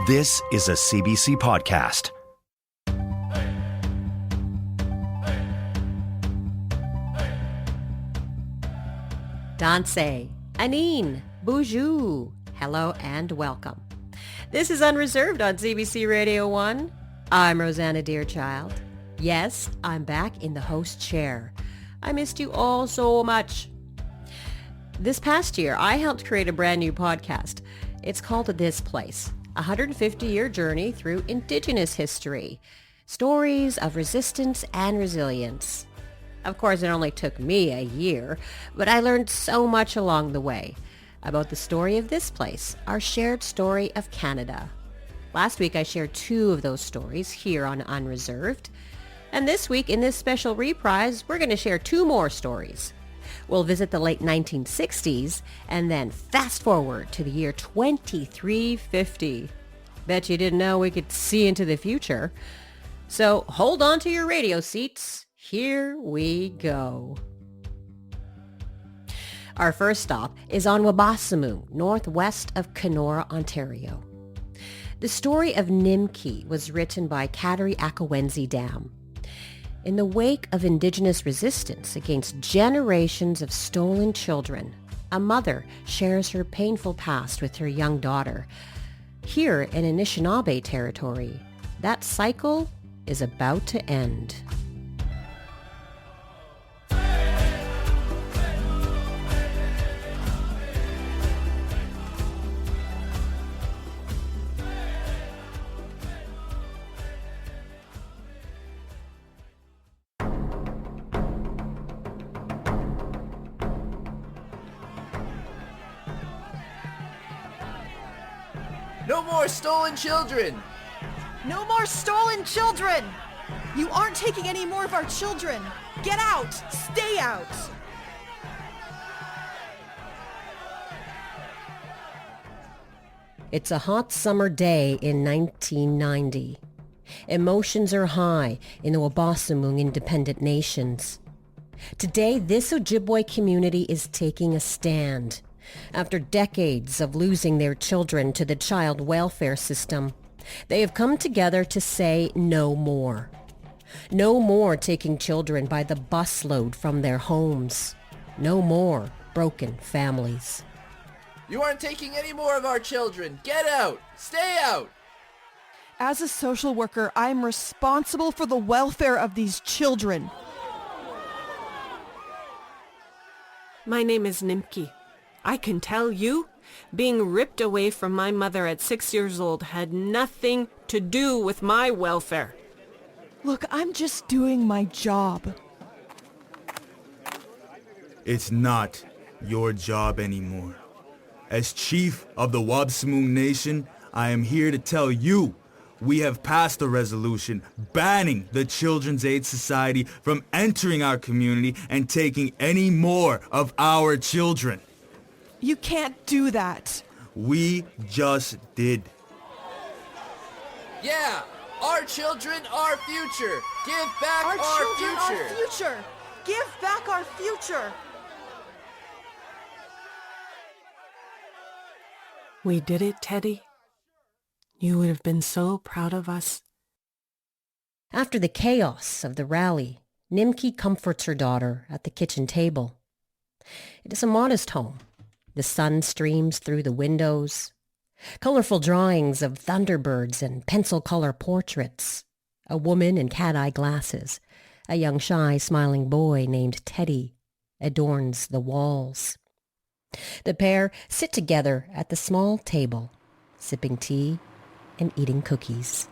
This is a CBC podcast. Danse, Anine, Bonjour, hello and welcome. This is Unreserved on CBC Radio 1. I'm Rosanna Dearchild. Yes, I'm back in the host chair. I missed you all so much. This past year, I helped create a brand new podcast. It's called This Place, a 150-year journey through Indigenous history, stories of resistance and resilience. Of course, it only took me a year, but I learned so much along the way about the story of this place, our shared story of Canada. Last week, I shared 2 of those stories here on Unreserved. And this week, in this special reprise, we're going to share 2 more stories. We'll visit the late 1960s and then fast forward to the year 2350. Bet you didn't know we could see into the future. So hold on to your radio seats. Here we go. Our first stop is on Wabaseemoong, northwest of Kenora, Ontario. The story of Nimkii was written by Kateri Akawenzi Dam. In the wake of Indigenous resistance against generations of stolen children, a mother shares her painful past with her young daughter. Here in Anishinaabe territory, that cycle is about to end. No more stolen children! No more stolen children! You aren't taking any more of our children! Get out! Stay out! It's a hot summer day in 1990. Emotions are high in the Wabaseemoong Independent Nations. Today, this Ojibwe community is taking a stand. After decades of losing their children to the child welfare system, they have come together to say no more. No more taking children by the busload from their homes. No more broken families. You aren't taking any more of our children! Get out! Stay out! As a social worker, I am responsible for the welfare of these children. My name is Nimkii. I can tell you, being ripped away from my mother at 6 years old had nothing to do with my welfare. Look, I'm just doing my job. It's not your job anymore. As chief of the Wabaseemoong Nation, I am here to tell you we have passed a resolution banning the Children's Aid Society from entering our community and taking any more of our children. You can't do that. We just did. Yeah! Our children, our future! Give back Our our children, future! our future! Give back our future! We did it, Teddy. You would have been so proud of us. After the chaos of the rally, Nimkii comforts her daughter at the kitchen table. It is a modest home. The sun streams through the windows. Colorful drawings of thunderbirds and pencil-color portraits. A woman in cat-eye glasses. A young, shy, smiling boy named Teddy adorns the walls. The pair sit together at the small table, sipping tea and eating cookies.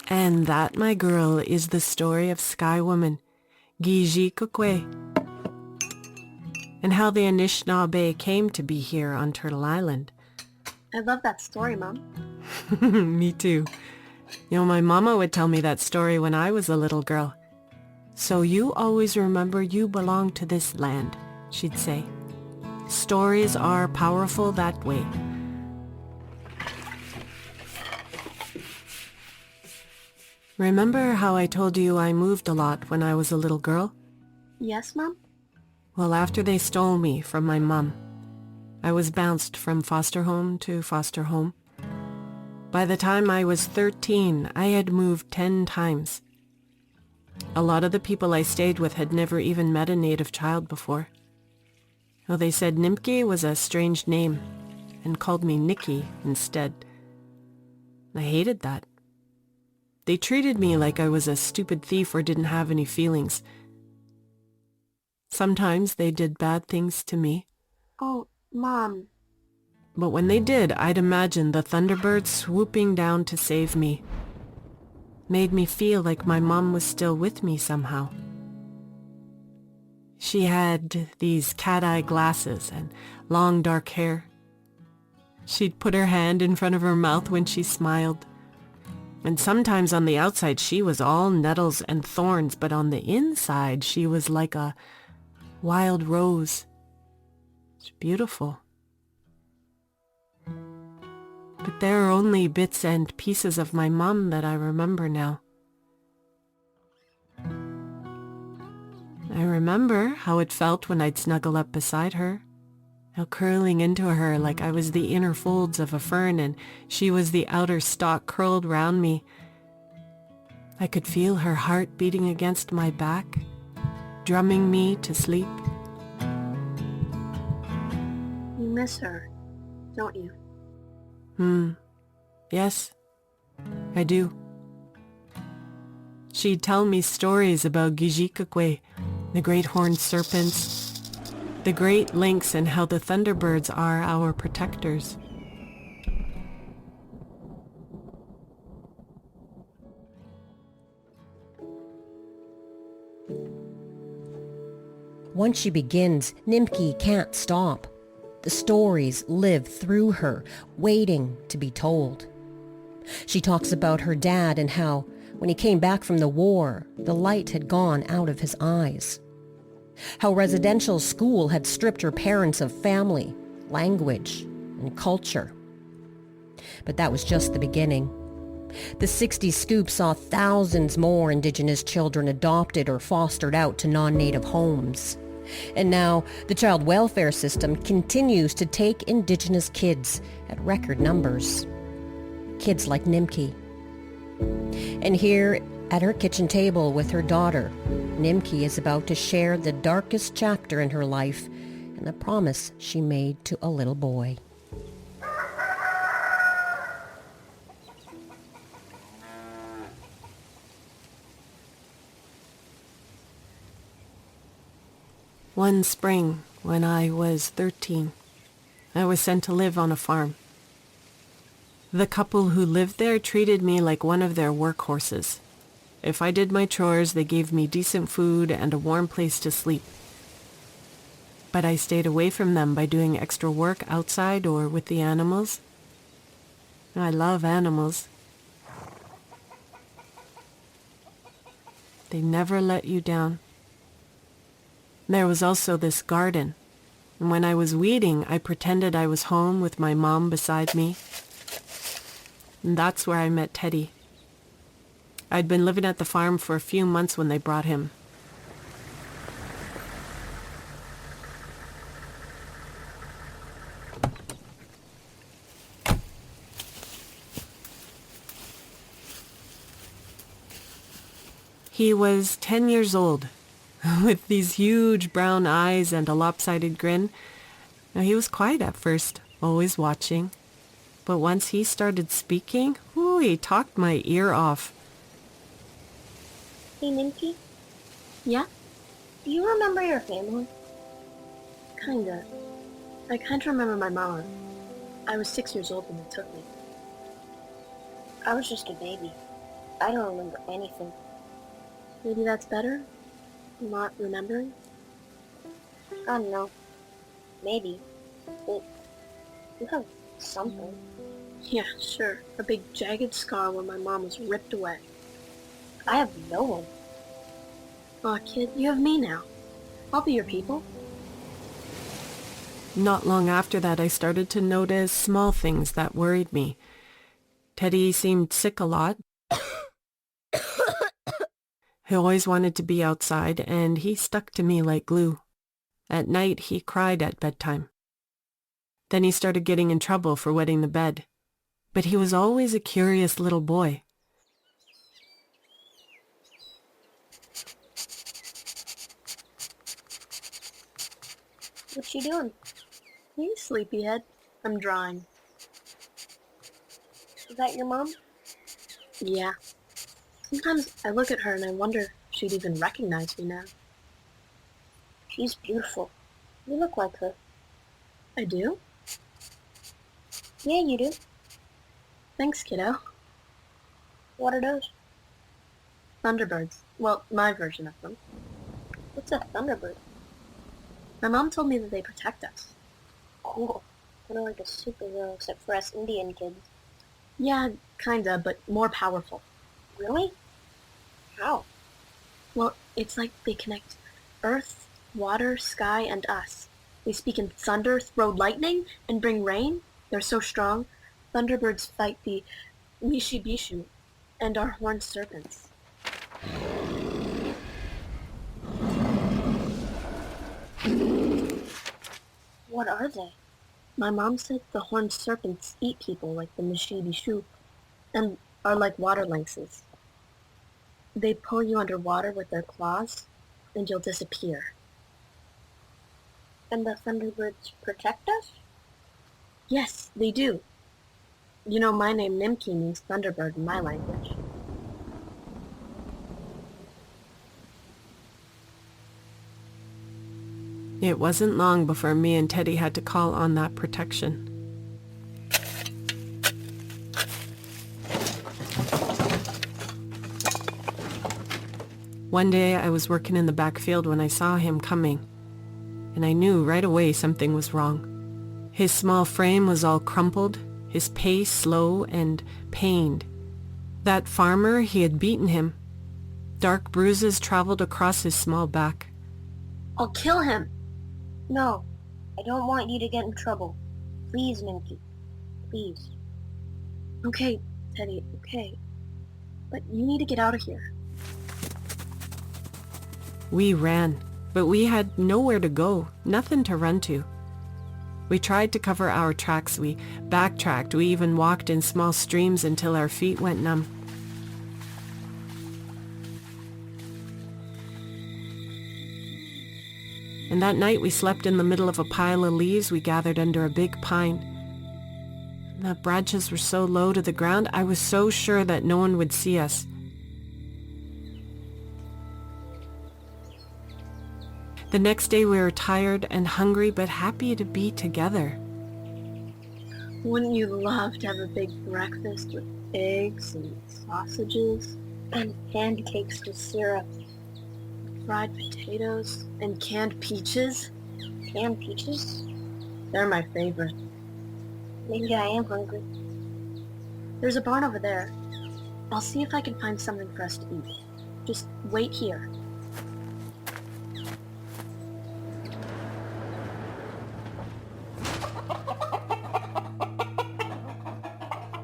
And that, my girl, is the story of Sky Woman, Giji Kukwe, and how the Anishinaabe came to be here on Turtle Island. I love that story, Mom. Me too. You know, my mama would tell me that story when I was a little girl. So you always remember you belong to this land, she'd say. Stories are powerful that way. Remember how I told you I moved a lot when I was a little girl? Yes, Mom? Well, after they stole me from my mum, I was bounced from foster home to foster home. By the time I was 13, I had moved 10 times. A lot of the people I stayed with had never even met a native child before. Well, they said Nimkii was a strange name and called me Nikki instead. I hated that. They treated me like I was a stupid thief or didn't have any feelings. Sometimes they did bad things to me. Oh, Mom. But when they did, I'd imagine the Thunderbirds swooping down to save me. Made me feel like my mom was still with me somehow. She had these cat-eye glasses and long dark hair. She'd put her hand in front of her mouth when she smiled. And sometimes on the outside she was all nettles and thorns, but on the inside she was like a wild rose. It's beautiful. But there are only bits and pieces of my mom that I remember now. I remember how it felt when I'd snuggle up beside her, how curling into her like I was the inner folds of a fern and she was the outer stalk curled round me. I could feel her heart beating against my back, drumming me to sleep. You miss her, don't you? Yes, I do. She'd tell me stories about Gijikakwe, the great horned serpents, the great lynx, and how the Thunderbirds are our protectors. Once she begins, Nimkii can't stop. The stories live through her, waiting to be told. She talks about her dad and how, when he came back from the war, the light had gone out of his eyes. How residential school had stripped her parents of family, language, and culture. But that was just the beginning. The 60s scoop saw thousands more Indigenous children adopted or fostered out to non-native homes. And now the child welfare system continues to take Indigenous kids at record numbers. Kids like Nimkii. And here at her kitchen table with her daughter, Nimkii is about to share the darkest chapter in her life and the promise she made to a little boy. One spring, when I was 13, I was sent to live on a farm. The couple who lived there treated me like one of their workhorses. If I did my chores, they gave me decent food and a warm place to sleep. But I stayed away from them by doing extra work outside or with the animals. I love animals. They never let you down. There was also this garden, and when I was weeding, I pretended I was home with my mom beside me. And that's where I met Teddy. I'd been living at the farm for a few months when they brought him. He was 10 years old, with these huge brown eyes and a lopsided grin. Now, he was quiet at first, always watching. But once he started speaking, he talked my ear off. Hey, Nimkii? Yeah? Do you remember your family? Kinda. I can't remember my mom. I was 6 years old when they took me. I was just a baby. I don't remember anything. Maybe that's better? Not remembering? I don't know. Maybe. But you have something. Yeah, sure. A big jagged scar where my mom was ripped away. I have no one. Aw, kid, you have me now. I'll be your people. Not long after that, I started to notice small things that worried me. Teddy seemed sick a lot. He always wanted to be outside, and he stuck to me like glue. At night, he cried at bedtime. Then he started getting in trouble for wetting the bed. But he was always a curious little boy. What you doing? Hey, sleepyhead. I'm drawing. Is that your mom? Yeah. Sometimes I look at her and I wonder if she'd even recognize me now. She's beautiful. You look like her. I do? Yeah, you do. Thanks, kiddo. What are those? Thunderbirds. Well, my version of them. What's a thunderbird? My mom told me that they protect us. Cool. Kind of like a superhero, except for us Indian kids. Yeah, kinda, but more powerful. Really? How? Well, it's like they connect earth, water, sky, and us. They speak in thunder, throw lightning, and bring rain. They're so strong. Thunderbirds fight the Mishibishu and our horned serpents. What are they? My mom said the horned serpents eat people like the Mishibishu and are like water lynxes. They pull you underwater with their claws and you'll disappear. And the Thunderbirds protect us? Yes, they do. You know, my name Nimkii means Thunderbird in my language. It wasn't long before me and Teddy had to call on that protection. One day I was working in the backfield when I saw him coming, and I knew right away something was wrong. His small frame was all crumpled, his pace slow and pained. That farmer, he had beaten him. Dark bruises traveled across his small back. I'll kill him! No, I don't want you to get in trouble. Please, Nimkii. Please. Okay, Teddy, okay. But you need to get out of here. We ran, but we had nowhere to go, nothing to run to. We tried to cover our tracks, we backtracked, we even walked in small streams until our feet went numb. And that night we slept in the middle of a pile of leaves we gathered under a big pine. And the branches were so low to the ground, I was so sure that no one would see us. The next day we were tired and hungry, but happy to be together. Wouldn't you love to have a big breakfast with eggs and sausages? And pancakes with syrup. Fried potatoes and canned peaches. Canned peaches? They're my favorite. Maybe I am hungry. There's a barn over there. I'll see if I can find something for us to eat. Just wait here.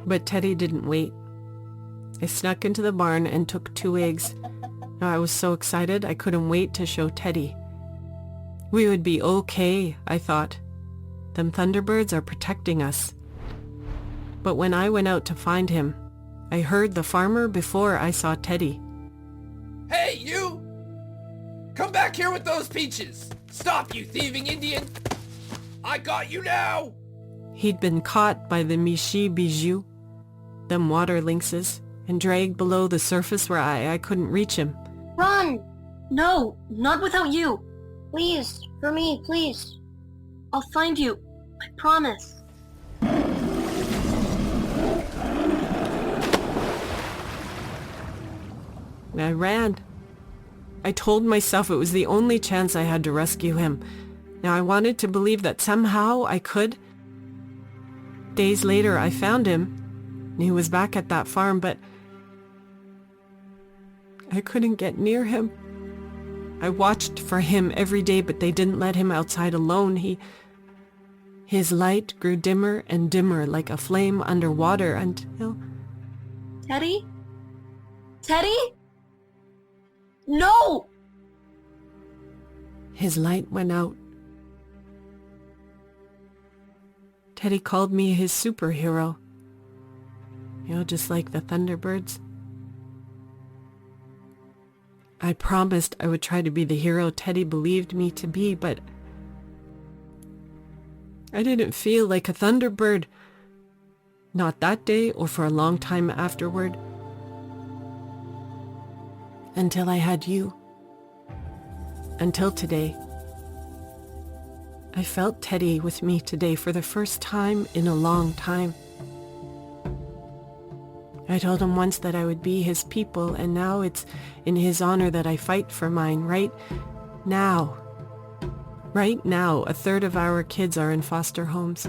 But Teddy didn't wait. I snuck into the barn and took 2 eggs. I was so excited I couldn't wait to show Teddy. We would be okay, I thought. Them Thunderbirds are protecting us. But when I went out to find him, I heard the farmer before I saw Teddy. Hey, you! Come back here with those peaches! Stop, you thieving Indian! I got you now! He'd been caught by the Mishibishu, them water lynxes, and dragged below the surface where I couldn't reach him. Run! No, not without you. Please, for me, please. I'll find you. I promise. I ran. I told myself it was the only chance I had to rescue him. Now I wanted to believe that somehow I could. Days later I found him. He was back at that farm, but I couldn't get near him. I watched for him every day, but they didn't let him outside alone. His light grew dimmer and dimmer like a flame underwater until... Teddy? Teddy? No! His light went out. Teddy called me his superhero. Just like the Thunderbirds. I promised I would try to be the hero Teddy believed me to be, but I didn't feel like a Thunderbird. Not that day or for a long time afterward. Until I had you. Until today. I felt Teddy with me today for the first time in a long time. I told him once that I would be his people, and now it's in his honor that I fight for mine right now. Right now, a third of our kids are in foster homes.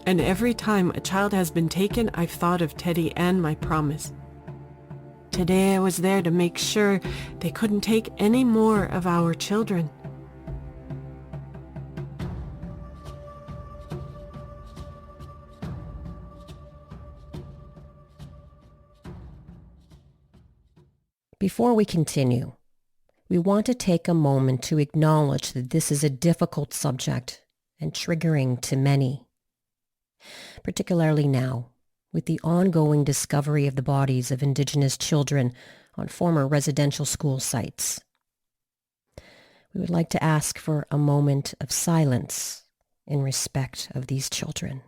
And every time a child has been taken, I've thought of Teddy and my promise. Today I was there to make sure they couldn't take any more of our children. Before we continue, we want to take a moment to acknowledge that this is a difficult subject and triggering to many, particularly now, with the ongoing discovery of the bodies of Indigenous children on former residential school sites. We would like to ask for a moment of silence in respect of these children.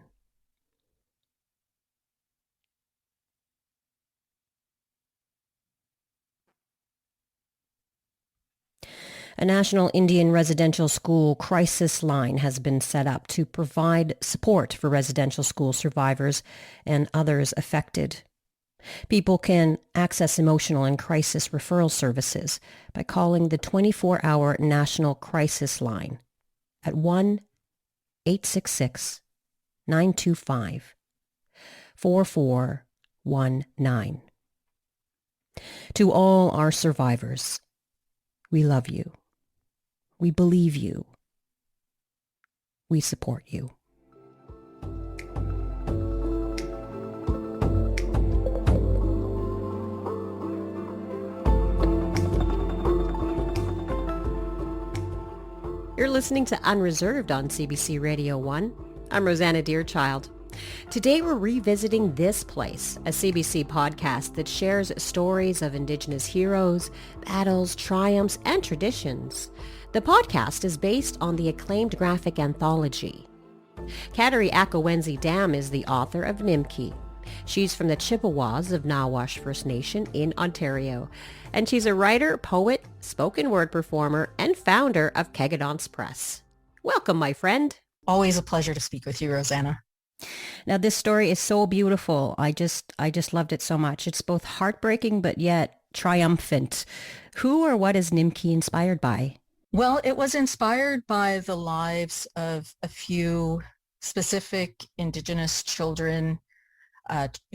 A National Indian Residential School crisis line has been set up to provide support for residential school survivors and others affected. People can access emotional and crisis referral services by calling the 24-hour National Crisis Line at 1-866-925-4419. To all our survivors, we love you. We believe you. We support you. You're listening to Unreserved on CBC Radio 1. I'm Rosanna Deerchild. Today we're revisiting This Place, a CBC podcast that shares stories of Indigenous heroes, battles, triumphs, and traditions. The podcast is based on the acclaimed graphic anthology. Kateri Akawenzi Dam is the author of Nimkii. She's from the Chippewas of Nawash First Nation in Ontario, and she's a writer, poet, spoken word performer, and founder of Kegadance Press. Welcome, my friend. Always a pleasure to speak with you, Rosanna. Now, this story is so beautiful. I just loved it so much. It's both heartbreaking, but yet triumphant. Who or what is Nimkii inspired by? Well, it was inspired by the lives of a few specific Indigenous children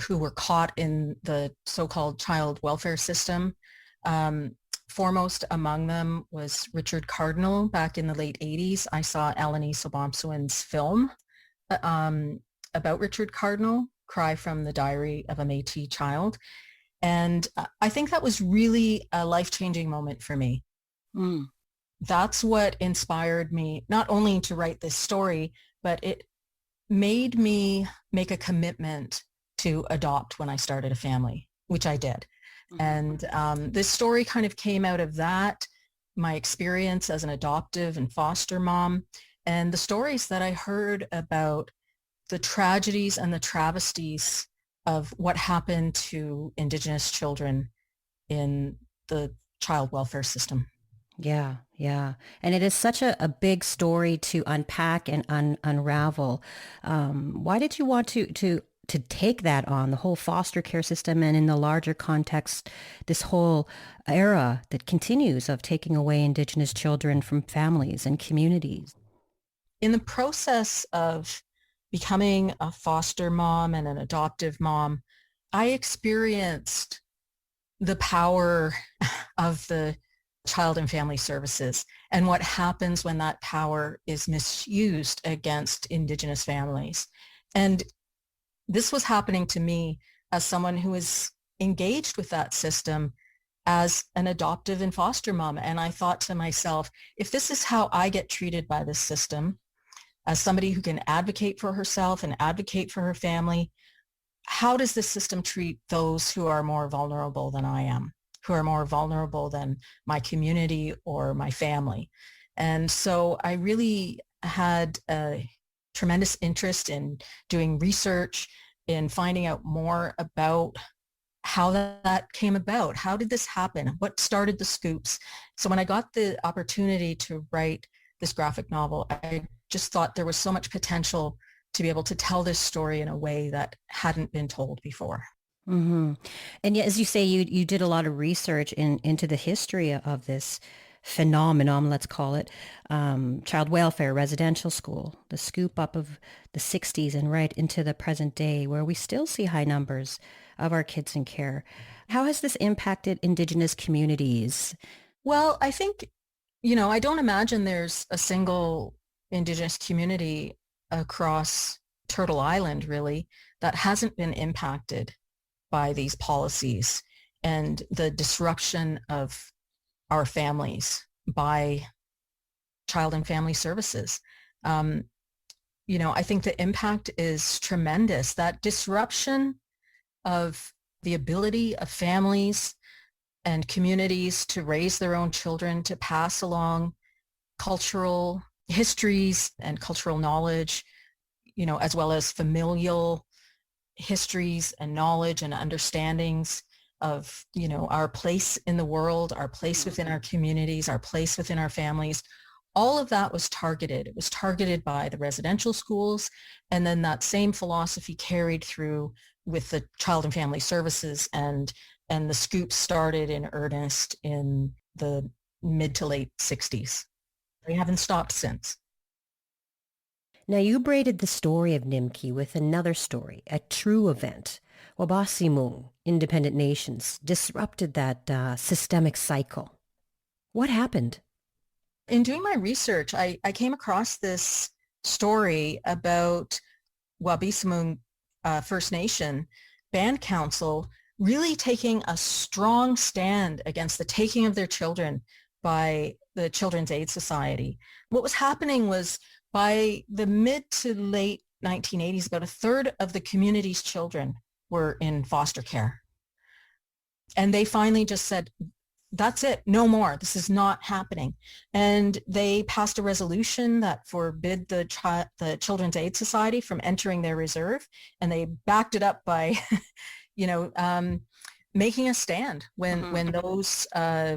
who were caught in the so-called child welfare system. Foremost among them was Richard Cardinal. Back in the late 80s, I saw Alanis Obomsawin's film about Richard Cardinal, Cry from the Diary of a Métis Child. And I think that was really a life-changing moment for me. That's what inspired me, not only to write this story, but it made me make a commitment to adopt when I started a family, which I did. And this story kind of came out of that, my experience as an adoptive and foster mom, and the stories that I heard about the tragedies and the travesties of what happened to Indigenous children in the child welfare system. Yeah. And it is such a big story to unpack and unravel. Why did you want to take that on, the whole foster care system, and in the larger context, this whole era that continues of taking away Indigenous children from families and communities? In the process of becoming a foster mom and an adoptive mom, I experienced the power of the Child and Family Services and what happens when that power is misused against Indigenous families. And this was happening to me as someone who is engaged with that system as an adoptive and foster mom. And I thought to myself, if this is how I get treated by this system, as somebody who can advocate for herself and advocate for her family, how does this system treat those who are more vulnerable than I am, who are more vulnerable than my community or my family? And so I really had a tremendous interest in doing research, in finding out more about how that came about. How did this happen? What started the scoops? So when I got the opportunity to write this graphic novel, I just thought there was so much potential to be able to tell this story in a way that hadn't been told before. Mm-hmm. And yet, as you say, you did a lot of research into the history of this phenomenon, let's call it, child welfare, residential school, the scoop up of the 60s and right into the present day, where we still see high numbers of our kids in care. How has this impacted Indigenous communities? Well, I think, I don't imagine there's a single Indigenous community across Turtle Island, really, that hasn't been impacted by these policies and the disruption of our families by Child and Family Services. I think the impact is tremendous. That disruption of the ability of families and communities to raise their own children, to pass along cultural histories and cultural knowledge, as well as familial histories and knowledge and understandings of, our place in the world, our place within our communities, our place within our families. All of that was targeted. It was targeted by the residential schools, and then that same philosophy carried through with the Child and Family Services, and the scoop started in earnest in the mid to late 60s. They haven't stopped since. Now, you braided the story of Nimkii with another story, a true event. Wabaseemoong, independent nations, disrupted that systemic cycle. What happened? In doing my research, I came across this story about Wabaseemoong First Nation Band Council really taking a strong stand against the taking of their children by the Children's Aid Society. What was happening was, by the mid to late 1980s, about a third of the community's children were in foster care. And they finally just said, that's it, no more. This is not happening. And they passed a resolution that forbid the Children's Aid Society from entering their reserve. And they backed it up by, making a stand when those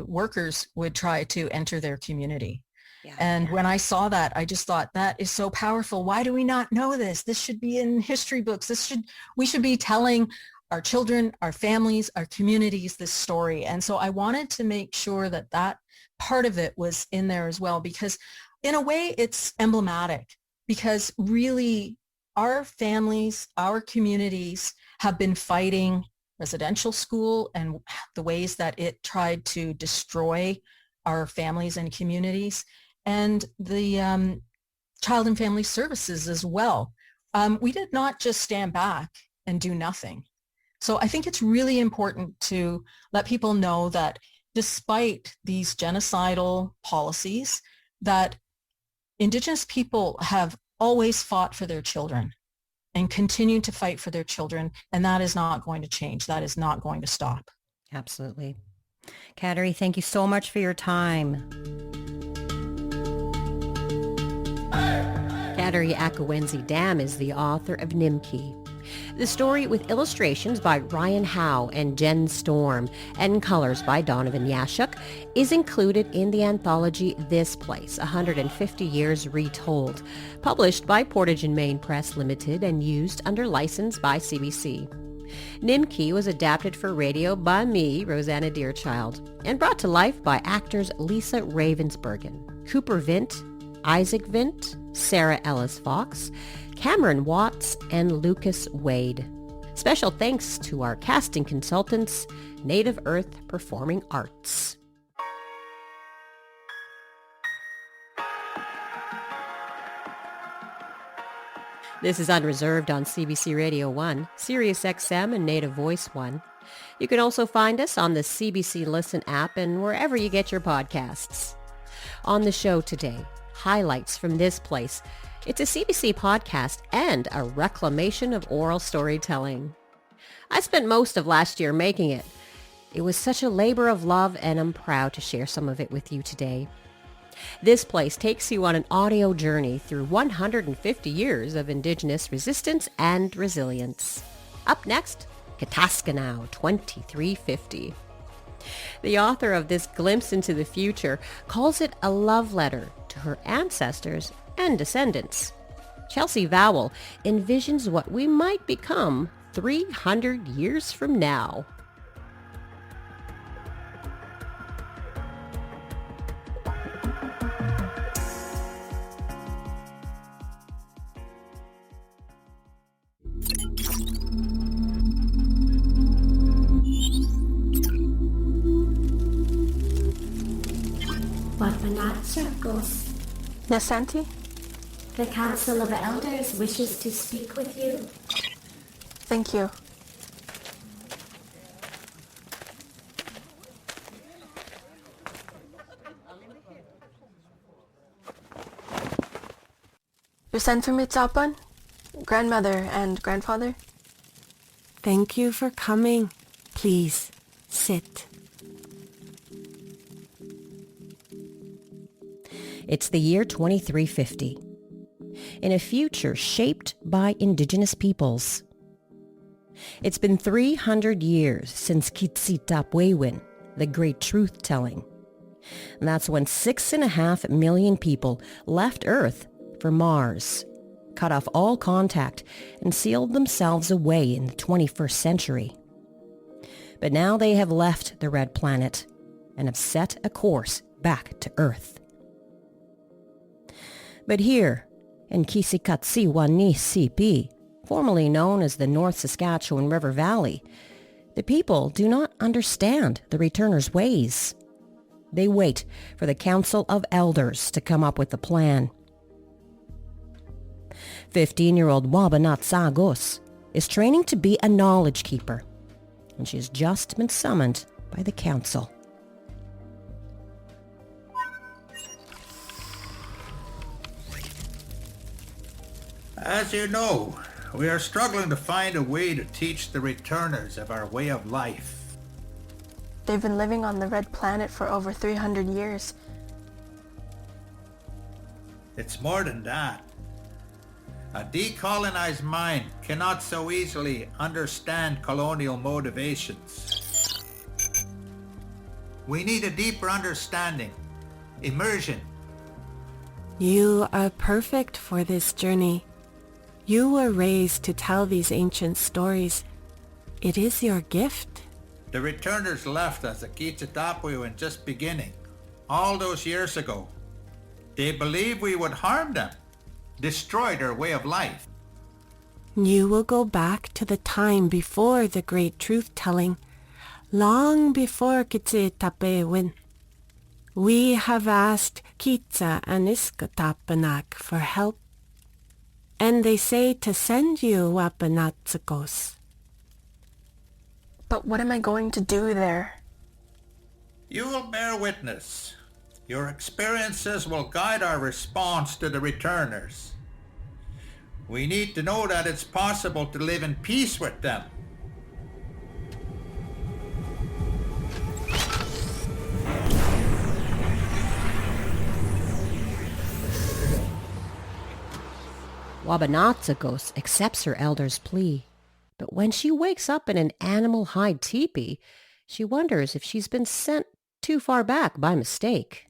workers would try to enter their community. Yeah. And when I saw that, I just thought, that is so powerful. Why do we not know this? This should be in history books. We should be telling our children, our families, our communities this story. And so I wanted to make sure that that part of it was in there as well, because in a way it's emblematic, because really our families, our communities have been fighting residential school and the ways that it tried to destroy our families and communities, and the Child and Family Services as well. We did not just stand back and do nothing. So I think it's really important to let people know that despite these genocidal policies, that Indigenous people have always fought for their children and continue to fight for their children, and that is not going to change. That is not going to stop. Absolutely. Kateri, thank you so much for your time. Kateri Akawenzi Dam is the author of Nimkii. The story, with illustrations by Ryan Howe and Jen Storm and colors by Donovan Yashuk, is included in the anthology This Place, 150 Years Retold, published by Portage and Main Press Limited and used under license by CBC. Nimkii was adapted for radio by me, Rosanna Deerchild, and brought to life by actors Lisa Ravensbergen, Cooper Vint, Isaac Vint, Sarah Ellis Fox, Cameron Watts, and Lucas Wade. Special thanks to our casting consultants, Native Earth Performing Arts. This is Unreserved on CBC Radio 1, Sirius XM and Native Voice 1. You can also find us on the CBC Listen app and wherever you get your podcasts. On the show today, highlights from this place. It's a CBC podcast and a reclamation of oral storytelling. I spent most of last year making it. It was such a labor of love, and I'm proud to share some of it with you today. This place takes you on an audio journey through 150 years of Indigenous resistance and resilience. Up next, Kataskanau 2350. The author of this glimpse into the future calls it a love letter to her ancestors and descendants. Chelsea Vowell envisions what we might become 300 years from now. Wabanat circles. Nasanti? The Council of Elders wishes to speak with you. Thank you. You sent for me, Tsapan? Grandmother and grandfather? Thank you for coming. Please, sit. It's the year 2350. In a future shaped by Indigenous peoples. It's been 300 years since Kitsitapwewin, the Great Truth-Telling. And that's when 6.5 million people left Earth for Mars, cut off all contact, and sealed themselves away in the 21st century. But now they have left the Red Planet and have set a course back to Earth. But here, in Kisikatsiwanisipi, formerly known as the North Saskatchewan River Valley, the people do not understand the returners' ways. They wait for the Council of Elders to come up with a plan. 15-year-old Wabanat Sagos is training to be a knowledge keeper, and she has just been summoned by the council. As you know, we are struggling to find a way to teach the returners of our way of life. They've been living on the Red Planet for over 300 years. It's more than that. A decolonized mind cannot so easily understand colonial motivations. We need a deeper understanding, immersion. You are perfect for this journey. You were raised to tell these ancient stories. It is your gift. The returners left us at Kitsitapwewin just beginning, all those years ago. They believed we would harm them, destroy their way of life. You will go back to the time before the Great Truth-Telling, long before Kitsitapwewin. We have asked Kitsa and Iskatapanak for help, and they say to send you Wapanatsakos. But what am I going to do there? You will bear witness. Your experiences will guide our response to the returners. We need to know that it's possible to live in peace with them. Wabanatsakos accepts her elder's plea, but when she wakes up in an animal hide teepee, she wonders if she's been sent too far back by mistake.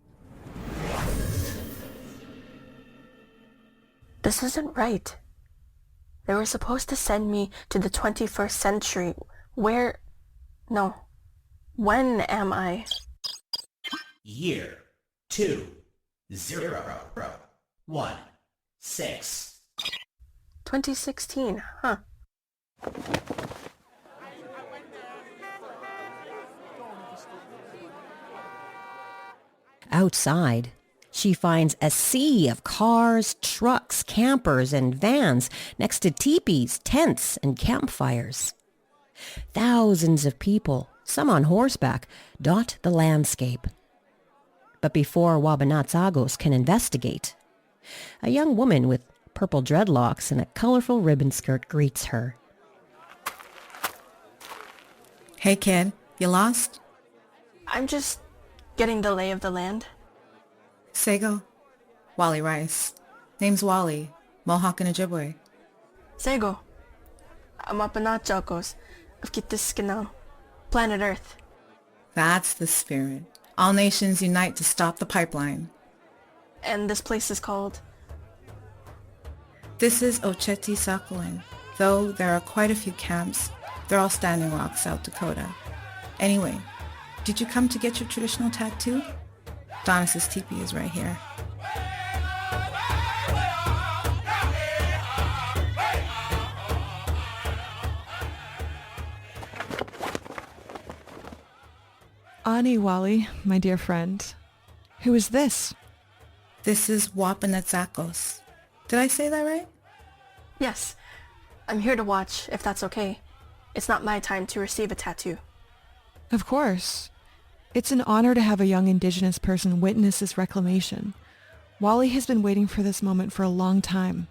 This isn't right. They were supposed to send me to the 21st century. When am I? Year 2016. 2016, huh? Outside, she finds a sea of cars, trucks, campers, and vans next to teepees, tents, and campfires. Thousands of people, some on horseback, dot the landscape. But before Wabaseemoong can investigate, a young woman with purple dreadlocks and a colorful ribbon skirt greets her. Hey kid, you lost? I'm just getting the lay of the land. Sego. Wally Rice. Name's Wally, Mohawk and Ojibwe. Sego. I'm Wabanachakos of Kitiskinau, planet Earth. That's the spirit. All nations unite to stop the pipeline. And this place is called? This is Ocheti Sakhalin. Though there are quite a few camps, they're all Standing Rock, South Dakota. Anyway, did you come to get your traditional tattoo? Donis's teepee is right here. Ani Wally, my dear friend. Who is this? This is Wabanachakos. Did I say that right? Yes. I'm here to watch, if that's okay. It's not my time to receive a tattoo. Of course. It's an honor to have a young Indigenous person witness this reclamation. Wally has been waiting for this moment for a long time.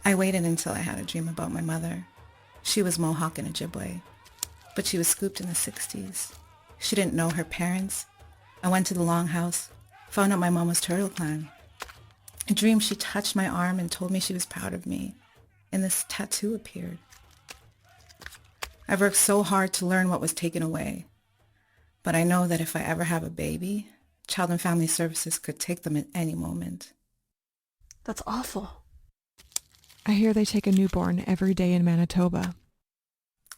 I waited until I had a dream about my mother. She was Mohawk and Ojibwe, but she was scooped in the 60s. She didn't know her parents. I went to the longhouse, found out my mom was Turtle Clan. I dreamed she touched my arm and told me she was proud of me, and this tattoo appeared. I've worked so hard to learn what was taken away, but I know that if I ever have a baby, Child and Family Services could take them at any moment. That's awful. I hear they take a newborn every day in Manitoba.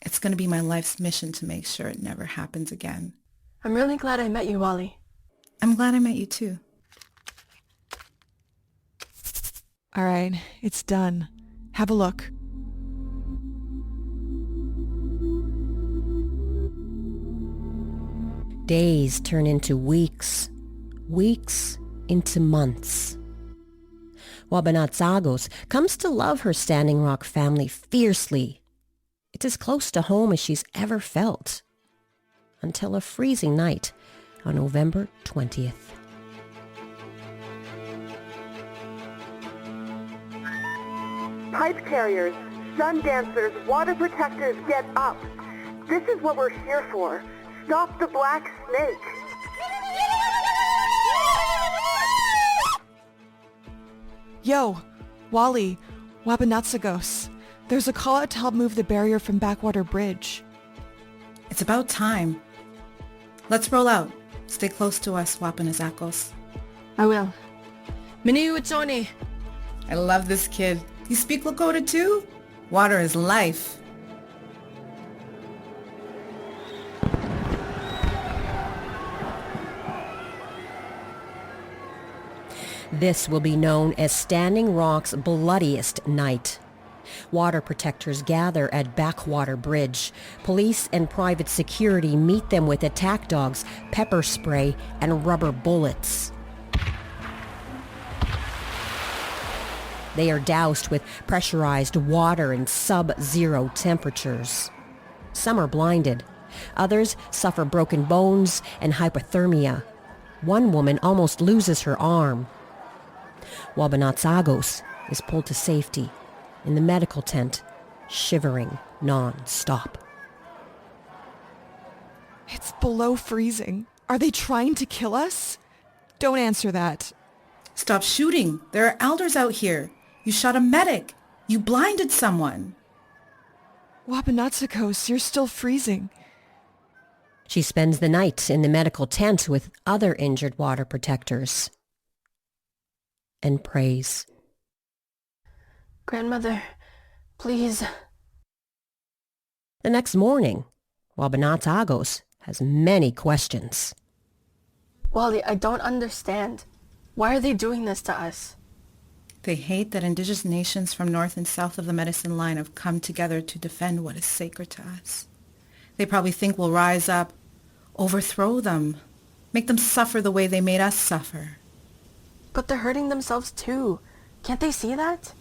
It's going to be my life's mission to make sure it never happens again. I'm really glad I met you, Wally. I'm glad I met you too. All right, it's done. Have a look. Days turn into weeks, weeks into months. Wabanachakos comes to love her Standing Rock family fiercely. It's as close to home as she's ever felt. Until a freezing night on November 20th. Pipe carriers, sun dancers, water protectors, get up. This is what we're here for. Stop the black snake. Yo, Wally, Wabanachakos. There's a call out to help move the barrier from Backwater Bridge. It's about time. Let's roll out. Stay close to us, Wabanachakos. I will. Miniuitsoni. I love this kid. You speak Lakota too? Water is life. This will be known as Standing Rock's bloodiest night. Water protectors gather at Backwater Bridge. Police and private security meet them with attack dogs, pepper spray, and rubber bullets. They are doused with pressurized water and sub-zero temperatures. Some are blinded. Others suffer broken bones and hypothermia. One woman almost loses her arm. Wabanachakos is pulled to safety in the medical tent, shivering non-stop. It's below freezing. Are they trying to kill us? Don't answer that. Stop shooting. There are elders out here. You shot a medic. You blinded someone. Wabanachakos, you're still freezing. She spends the night in the medical tent with other injured water protectors and prays. Grandmother, please. The next morning, Wabanachakos has many questions. Wally, I don't understand. Why are they doing this to us? They hate that Indigenous nations from north and south of the medicine line have come together to defend what is sacred to us. They probably think we'll rise up, overthrow them, make them suffer the way they made us suffer. But they're hurting themselves too. Can't they see that?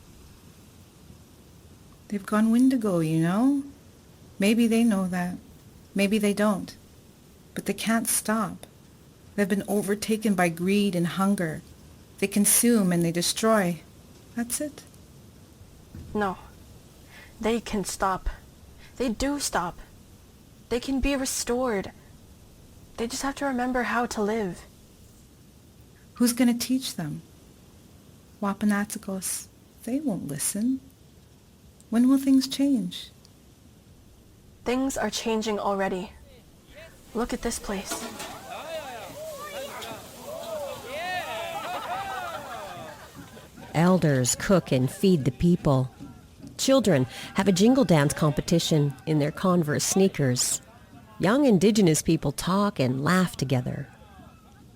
They've gone Wendigo, you know? Maybe they know that. Maybe they don't. But they can't stop. They've been overtaken by greed and hunger. They consume and they destroy. That's it. No. They can stop. They do stop. They can be restored. They just have to remember how to live. Who's going to teach them? Wapaseemoong, they won't listen. When will things change? Things are changing already. Look at this place. Elders cook and feed the people. Children have a jingle dance competition in their Converse sneakers. Young Indigenous people talk and laugh together.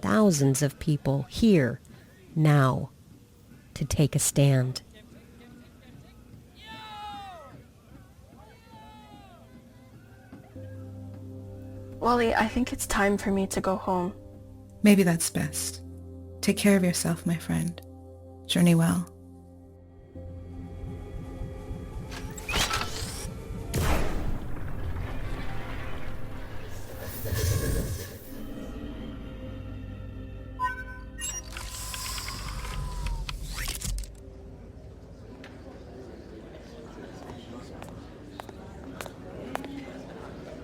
Thousands of people here, now, to take a stand. Wally, I think it's time for me to go home. Maybe that's best. Take care of yourself, my friend. Journey well.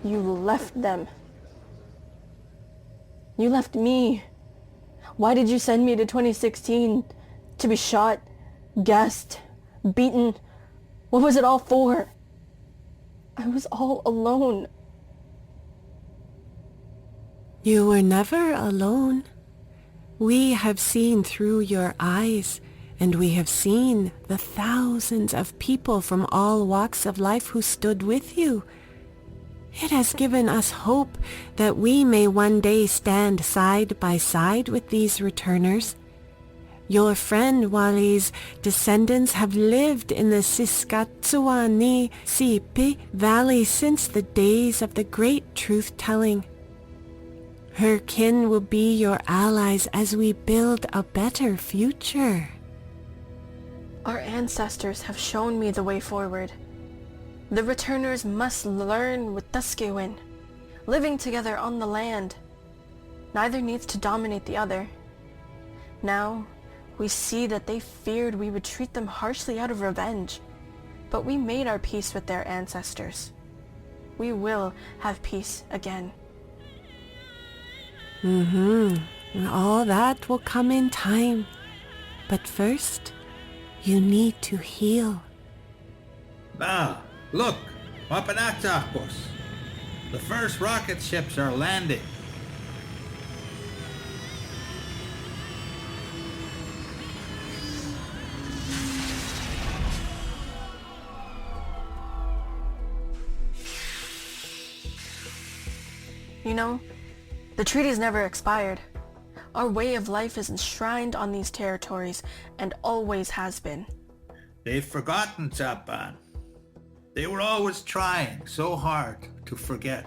You left them. You left me. Why did you send me to 2016? To be shot, gassed, beaten? What was it all for? I was all alone. You were never alone. We have seen through your eyes, and we have seen the thousands of people from all walks of life who stood with you. It has given us hope that we may one day stand side by side with these returners. Your friend Wali's descendants have lived in the Saskatchewan-Sipi Valley since the days of the great truth-telling. Her kin will be your allies as we build a better future. Our ancestors have shown me the way forward. The returners must learn with Tuskewin, living together on the land. Neither needs to dominate the other. Now, we see that they feared we would treat them harshly out of revenge. But we made our peace with their ancestors. We will have peace again. And all that will come in time. But first, you need to heal. Now, look, Wapaseemoong. The first rocket ships are landing. You know, the treaty's never expired. Our way of life is enshrined on these territories and always has been. They've forgotten, Japan. They were always trying so hard to forget.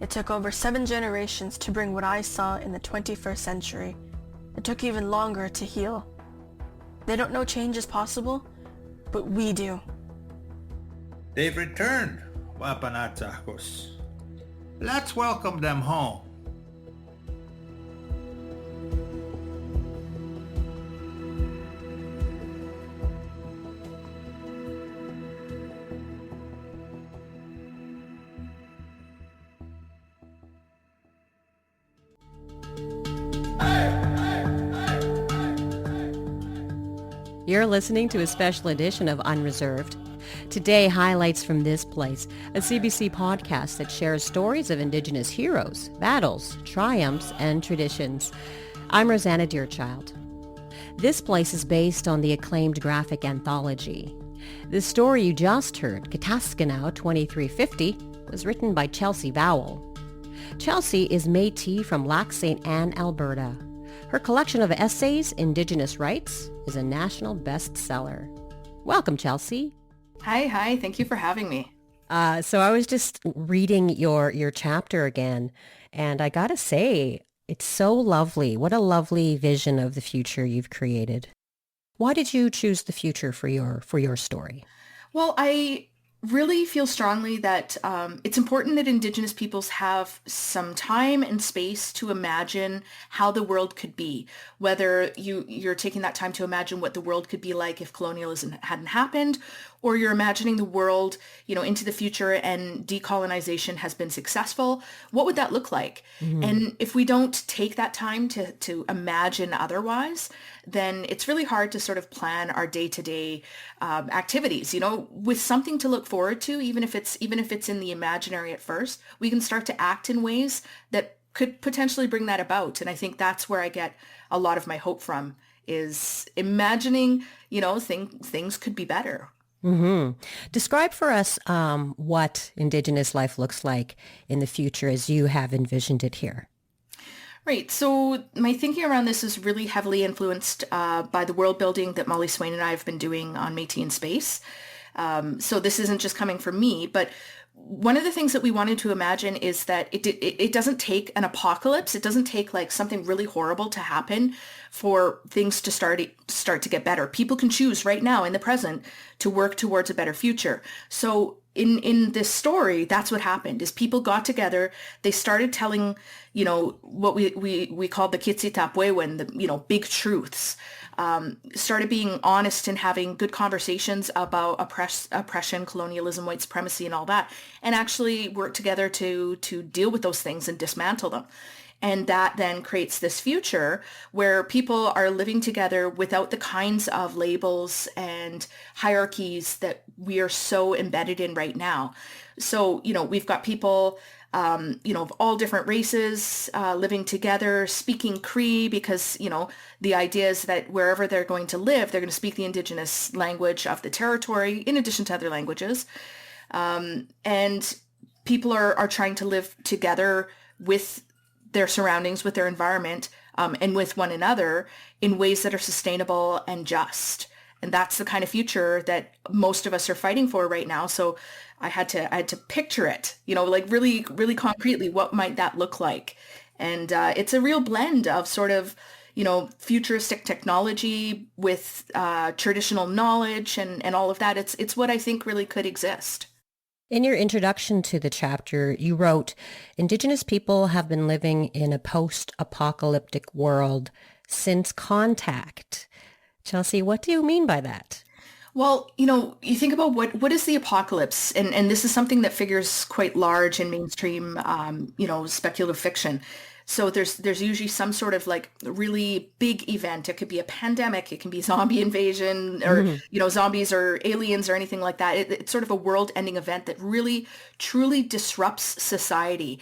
It took over 7 generations to bring what I saw in the 21st century. It took even longer to heal. They don't know change is possible, but we do. They've returned, Wapaseemoong. Let's welcome them home. You're listening to a special edition of Unreserved. Today, highlights from this place, a CBC podcast that shares stories of Indigenous heroes, battles, triumphs, and traditions. I'm Rosanna Deerchild. This place is based on the acclaimed graphic anthology. The story you just heard, Kataskanow 2350, was written by Chelsea Vowell. Chelsea is Métis from Lac St. Anne, Alberta. Her collection of essays, Indigenous Rights, is a national bestseller. Welcome, Chelsea. Hi. Thank you for having me. So I was just reading your chapter again, and I gotta say, it's so lovely. What a lovely vision of the future you've created. Why did you choose the future for your story? Well, I really feel strongly that it's important that Indigenous peoples have some time and space to imagine how the world could be, whether you're taking that time to imagine what the world could be like if colonialism hadn't happened, or you're imagining the world, into the future and decolonization has been successful. What would that look like? Mm-hmm. And if we don't take that time to imagine otherwise, then it's really hard to sort of plan our day-to-day activities, with something to look forward to, even if it's in the imaginary at first, we can start to act in ways that could potentially bring that about. And I think that's where I get a lot of my hope from, is imagining, things could be better. Mm-hmm. Describe for us what Indigenous life looks like in the future as you have envisioned it here. Right. So my thinking around this is really heavily influenced by the world building that Molly Swain and I have been doing on Métis in Space. So this isn't just coming from me, but one of the things that we wanted to imagine is that it doesn't take an apocalypse. It doesn't take like something really horrible to happen for things to start to get better. People can choose right now in the present to work towards a better future. So in this story, that's what happened, is people got together. They started telling, what we called the Kitsitapwewen, the, big truths. Started being honest and having good conversations about oppression, colonialism, white supremacy, and all that, and actually work together to deal with those things and dismantle them. And that then creates this future where people are living together without the kinds of labels and hierarchies that we are so embedded in right now. So, we've got people of all different races living together, speaking Cree, because, the idea is that wherever they're going to live, they're going to speak the Indigenous language of the territory, in addition to other languages. And people are trying to live together with their surroundings, with their environment, and with one another in ways that are sustainable and just. And that's the kind of future that most of us are fighting for right now. So I had to picture it, like really, really concretely, what might that look like? And it's a real blend of sort of, futuristic technology with traditional knowledge and all of that. It's what I think really could exist. In your introduction to the chapter, you wrote, Indigenous people have been living in a post-apocalyptic world since contact. Chelsea, what do you mean by that? Well, you think about what is the apocalypse, and this is something that figures quite large in mainstream, speculative fiction. So there's usually some sort of like really big event. It could be a pandemic. It can be zombie invasion or, zombies or aliens or anything like that. It's sort of a world-ending event that really, truly disrupts society.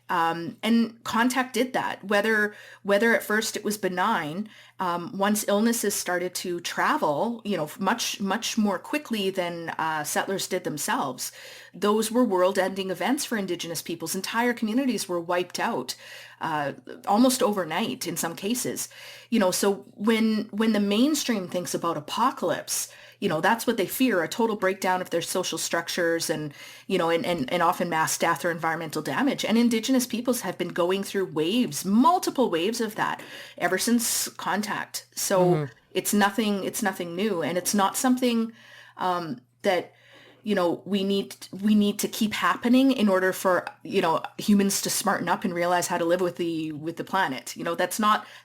And contact did that, whether at first it was benign, once illnesses started to travel, much, much more quickly than settlers did themselves. Those were world-ending events for Indigenous peoples. Entire communities were wiped out almost overnight in some cases. So when the mainstream thinks about apocalypse, that's what they fear, a total breakdown of their social structures and often mass death or environmental damage. And Indigenous peoples have been going through multiple waves of that ever since contact. So it's nothing new, and it's not something that we need to keep happening in order for humans to smarten up and realize how to live with the planet.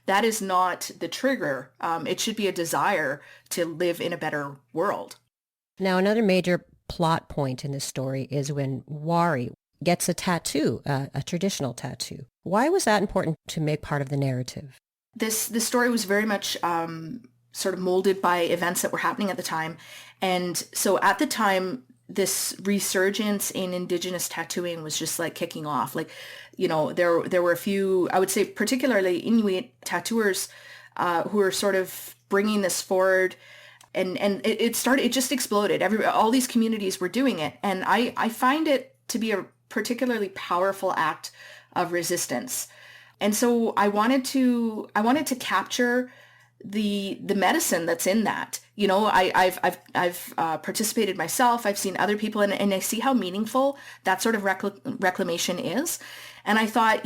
That is not the trigger. It should be a desire to live in a better world. Now, another major plot point in this story is when Wari gets a tattoo, a traditional tattoo. Why was that important to make part of the narrative? This story was very much sort of molded by events that were happening at the time. And so at the time, this resurgence in Indigenous tattooing was just like kicking off. Like, there were a few, I would say particularly Inuit tattooers who were sort of bringing this forward. And it just exploded. All these communities were doing it. And I find it to be a particularly powerful act of resistance. And so I wanted to capture the medicine that's in that. I've participated myself. I've seen other people, and I see how meaningful that sort of reclamation is. And I thought,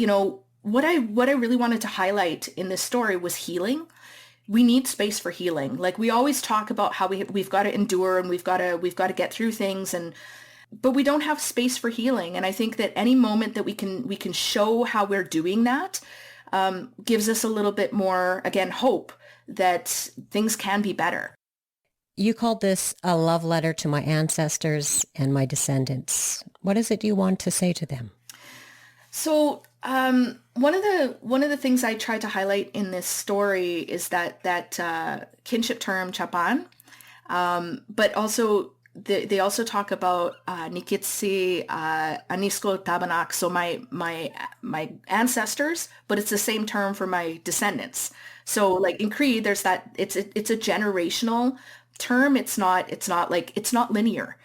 what I really wanted to highlight in this story was healing. we need space for healing. Like we always talk about how we've got to endure and we've got to get through things, but we don't have space for healing. And I think that any moment that we can show how we're doing that gives us a little bit more, again, hope that things can be better. You called this a love letter to my ancestors and my descendants. What is it you want to say to them? So one of the things I tried to highlight in this story is that kinship term chapan, but also they also talk about nikitsi anisko tabanak, so my ancestors, but it's the same term for my descendants. So like in Cree, there's that it's a generational term. It's not linear.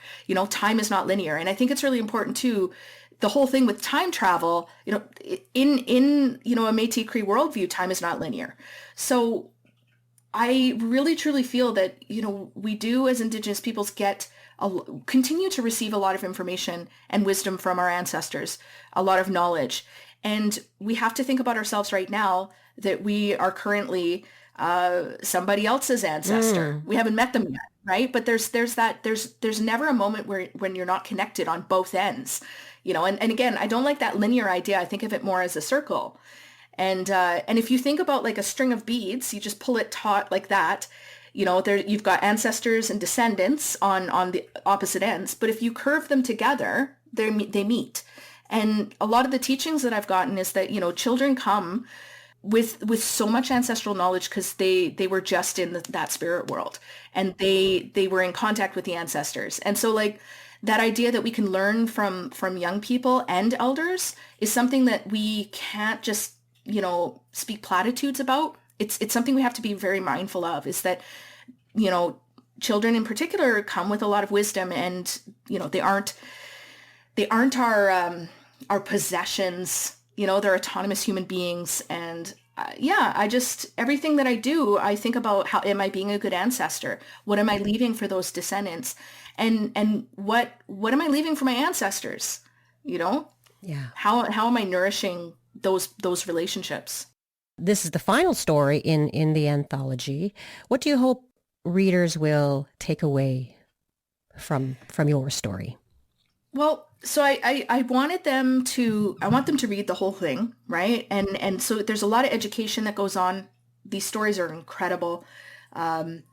Time is not linear, and I think it's really important too. The whole thing with time travel, in a Métis Cree worldview, time is not linear. So I really truly feel that, we do as Indigenous peoples continue to receive a lot of information and wisdom from our ancestors, a lot of knowledge. And we have to think about ourselves right now that we are currently somebody else's ancestor. We haven't met them yet, right? But there's never a moment when you're not connected on both ends. And again, I don't like that linear idea. I think of it more as a circle. And if you think about like a string of beads, you just pull it taut like that, you've got ancestors and descendants on the opposite ends. But if you curve them together, they meet. And a lot of the teachings that I've gotten is that, children come with so much ancestral knowledge because they were just in that spirit world, and they were in contact with the ancestors. And so like, that idea that we can learn from young people and elders is something that we can't just, speak platitudes about. It's something we have to be very mindful of, is that, children in particular come with a lot of wisdom, and, they aren't our possessions, they're autonomous human beings. And everything that I do, I think about how am I being a good ancestor? What am I leaving for those descendants? And what am I leaving for my ancestors? Yeah. How am I nourishing those relationships? This is the final story in the anthology. What do you hope readers will take away from your story? Well, so I want them to read the whole thing, right? And so there's a lot of education that goes on. These stories are incredible. And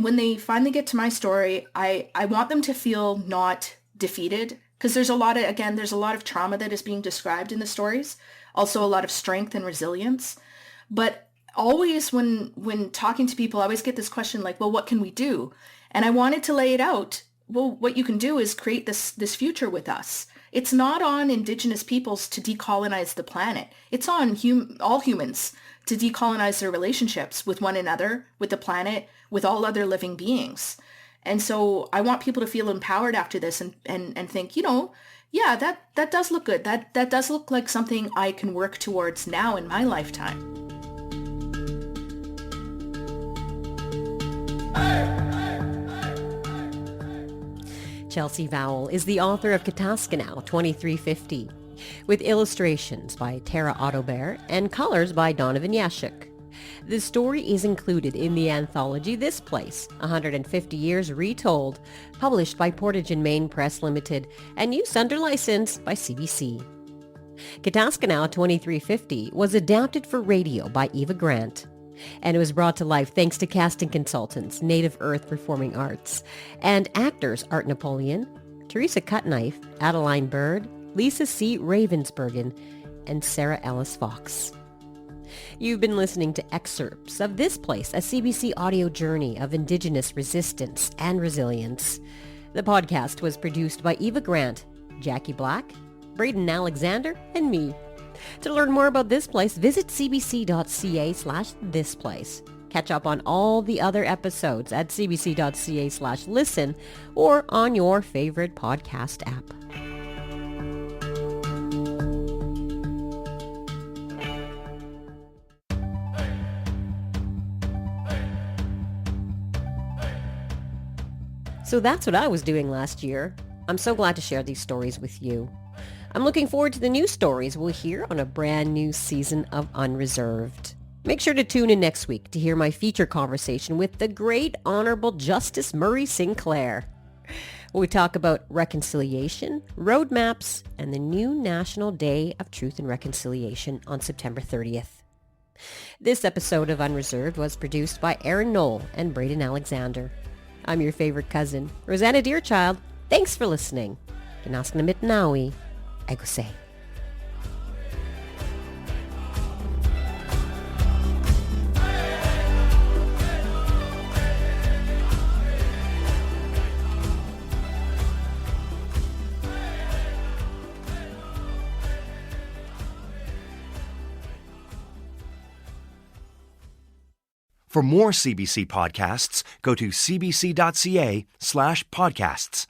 when they finally get to my story, I want them to feel not defeated, because there's a lot of trauma that is being described in the stories. Also a lot of strength and resilience. But always when talking to people, I always get this question like, well, what can we do? And I wanted to lay it out. Well, what you can do is create this future with us. It's not on Indigenous peoples to decolonize the planet. It's on all humans to decolonize their relationships with one another, with the planet, with all other living beings. And so I want people to feel empowered after this and think, that does look good. That does look like something I can work towards now in my lifetime. Chelsea Vowell is the author of Kataskanau 2350, with illustrations by Tara Autobert and colors by Donovan Yashuk. The story is included in the anthology This Place, 150 Years Retold, published by Portage and Main Press Limited and used under license by CBC. Kataskanau 2350 was adapted for radio by Eva Grant, and it was brought to life thanks to casting consultants, Native Earth Performing Arts, and actors Art Napoleon, Teresa Cutknife, Adeline Bird, Lisa C. Ravensbergen, and Sarah Ellis Fox. You've been listening to excerpts of This Place, a CBC audio journey of Indigenous resistance and resilience. The podcast was produced by Eva Grant, Jackie Black, Braden Alexander, and me. To learn more about This Place, visit cbc.ca/thisplace. Catch up on all the other episodes at cbc.ca/listen or on your favorite podcast app. So that's what I was doing last year. I'm so glad to share these stories with you. I'm looking forward to the new stories we'll hear on a brand new season of Unreserved. Make sure to tune in next week to hear my feature conversation with the great Honorable Justice Murray Sinclair. We talk about reconciliation, roadmaps, and the new National Day of Truth and Reconciliation on September 30th. This episode of Unreserved was produced by Aaron Knoll and Braden Alexander. I'm your favorite cousin, Rosanna Deerchild. Thanks for listening. Kinask na mitnawi, ay say. For more CBC podcasts, go to cbc.ca/podcasts.